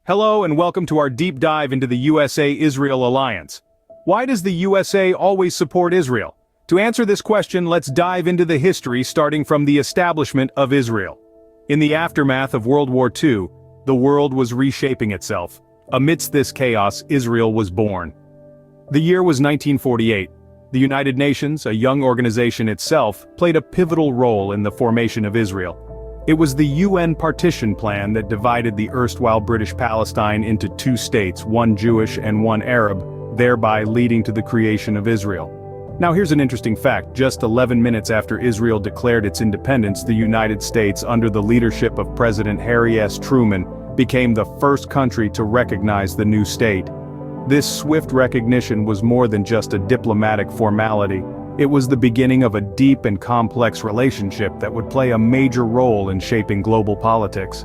Hello and welcome to our deep dive into the USA-Israel alliance. Why does the USA always support Israel? To answer this question, let's dive into the history starting from the establishment of Israel. In the aftermath of World War II, the world was reshaping itself. Amidst this chaos, Israel was born. The year was 1948. The United Nations, a young organization itself, played a pivotal role in the formation of Israel. It was the UN partition plan that divided the erstwhile British Palestine into two states, one Jewish and one Arab, thereby leading to the creation of Israel. Now here's an interesting fact: just 11 minutes after Israel declared its independence, the United States, under the leadership of President Harry S. Truman, became the first country to recognize the new state. This swift recognition was more than just a diplomatic formality. It was the beginning of a deep and complex relationship that would play a major role in shaping global politics.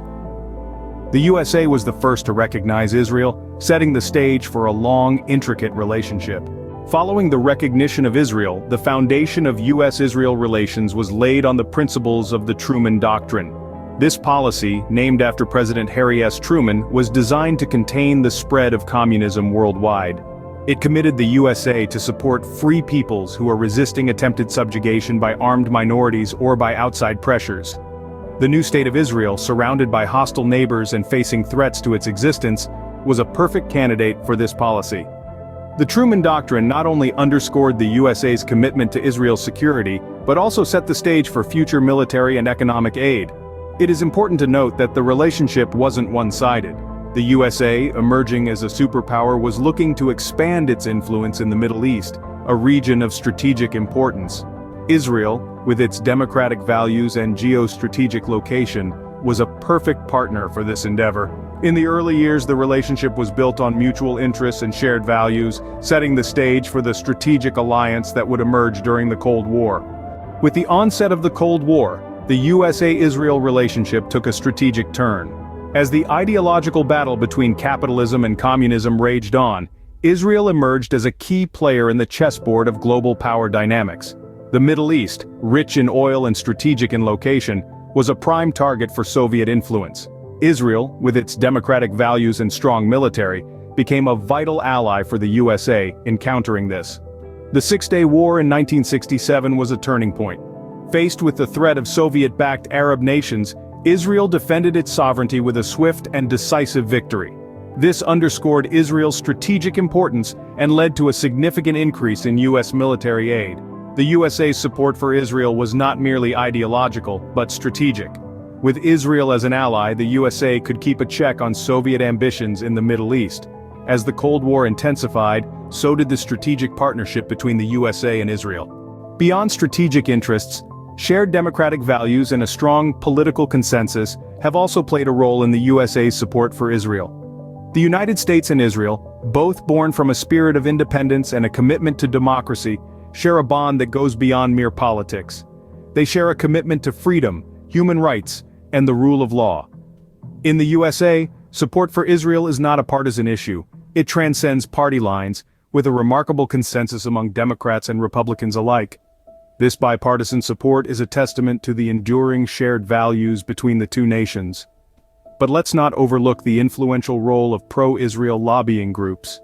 The USA was the first to recognize Israel, setting the stage for a long, intricate relationship. Following the recognition of Israel, the foundation of US-Israel relations was laid on the principles of the Truman Doctrine. This policy, named after President Harry S. Truman, was designed to contain the spread of communism worldwide. It committed the USA to support free peoples who are resisting attempted subjugation by armed minorities or by outside pressures. The new state of Israel, surrounded by hostile neighbors and facing threats to its existence, was a perfect candidate for this policy. The Truman Doctrine not only underscored the USA's commitment to Israel's security, but also set the stage for future military and economic aid. It is important to note that the relationship wasn't one-sided. The USA, emerging as a superpower, was looking to expand its influence in the Middle East, a region of strategic importance. Israel, with its democratic values and geostrategic location, was a perfect partner for this endeavor. In the early years, the relationship was built on mutual interests and shared values, setting the stage for the strategic alliance that would emerge during the Cold War. With the onset of the Cold War, the USA-Israel relationship took a strategic turn. As the ideological battle between capitalism and communism raged on, Israel emerged as a key player in the chessboard of global power dynamics. The Middle East, rich in oil and strategic in location, was a prime target for Soviet influence. Israel, with its democratic values and strong military, became a vital ally for the USA in countering this. The Six-Day War in 1967 was a turning point. Faced with the threat of Soviet-backed Arab nations, Israel defended its sovereignty with a swift and decisive victory. This underscored Israel's strategic importance and led to a significant increase in U.S. military aid. The USA's support for Israel was not merely ideological, but strategic. With Israel as an ally, the USA could keep a check on Soviet ambitions in the Middle East. As the Cold War intensified, so did the strategic partnership between the USA and Israel. Beyond strategic interests, shared democratic values and a strong political consensus have also played a role in the USA's support for Israel. The United States and Israel, both born from a spirit of independence and a commitment to democracy, share a bond that goes beyond mere politics. They share a commitment to freedom, human rights, and the rule of law. In the USA, support for Israel is not a partisan issue. It transcends party lines, with a remarkable consensus among Democrats and Republicans alike. This bipartisan support is a testament to the enduring shared values between the two nations. But let's not overlook the influential role of pro-Israel lobbying groups.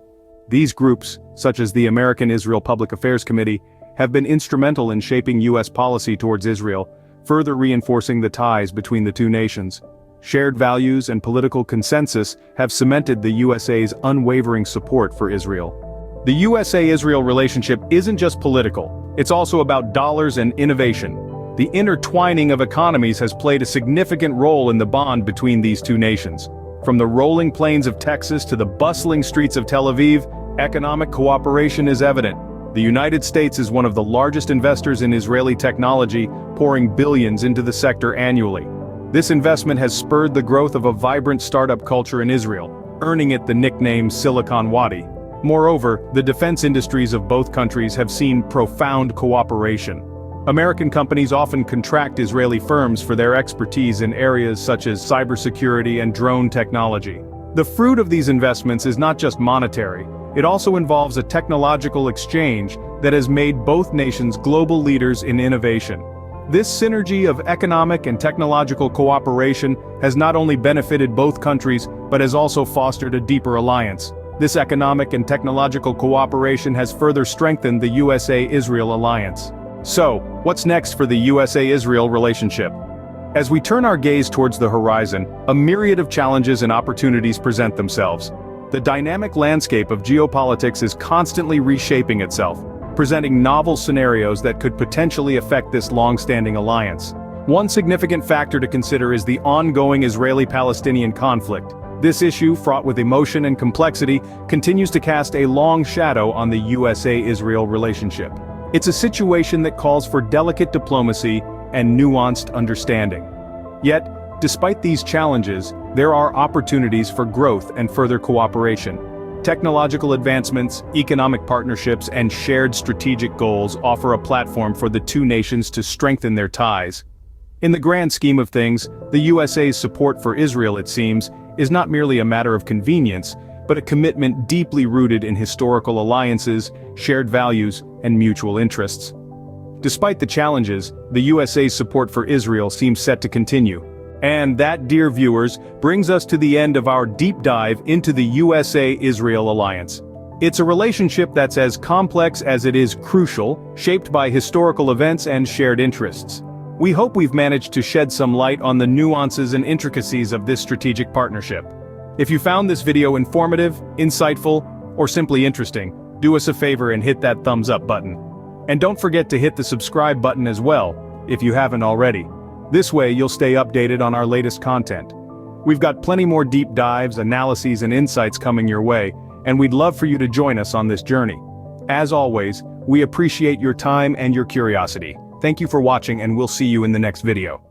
These groups, such as the American Israel Public Affairs Committee, have been instrumental in shaping U.S. policy towards Israel, further reinforcing the ties between the two nations. Shared values and political consensus have cemented the USA's unwavering support for Israel. The USA-Israel relationship isn't just political. It's also about dollars and innovation. The intertwining of economies has played a significant role in the bond between these two nations. From the rolling plains of Texas to the bustling streets of Tel Aviv, economic cooperation is evident. The United States is one of the largest investors in Israeli technology, pouring billions into the sector annually. This investment has spurred the growth of a vibrant startup culture in Israel, earning it the nickname Silicon Wadi. Moreover, the defense industries of both countries have seen profound cooperation. American companies often contract Israeli firms for their expertise in areas such as cybersecurity and drone technology. The fruit of these investments is not just monetary, it also involves a technological exchange that has made both nations global leaders in innovation. This synergy of economic and technological cooperation has not only benefited both countries, but has also fostered a deeper alliance. This economic and technological cooperation has further strengthened the USA-Israel alliance. So, what's next for the USA-Israel relationship? As we turn our gaze towards the horizon, a myriad of challenges and opportunities present themselves. The dynamic landscape of geopolitics is constantly reshaping itself, presenting novel scenarios that could potentially affect this long-standing alliance. One significant factor to consider is the ongoing Israeli-Palestinian conflict. This issue, fraught with emotion and complexity, continues to cast a long shadow on the USA-Israel relationship. It's a situation that calls for delicate diplomacy and nuanced understanding. Yet, despite these challenges, there are opportunities for growth and further cooperation. Technological advancements, economic partnerships, and shared strategic goals offer a platform for the two nations to strengthen their ties. In the grand scheme of things, the USA's support for Israel, it seems, is not merely a matter of convenience, but a commitment deeply rooted in historical alliances, shared values, and mutual interests. Despite the challenges, the USA's support for Israel seems set to continue. And that, dear viewers, brings us to the end of our deep dive into the USA-Israel alliance. It's a relationship that's as complex as it is crucial, shaped by historical events and shared interests. We hope we've managed to shed some light on the nuances and intricacies of this strategic partnership. If you found this video informative, insightful, or simply interesting, do us a favor and hit that thumbs up button. And don't forget to hit the subscribe button as well, if you haven't already. This way you'll stay updated on our latest content. We've got plenty more deep dives, analyses, and insights coming your way, and we'd love for you to join us on this journey. As always, we appreciate your time and your curiosity. Thank you for watching, and we'll see you in the next video.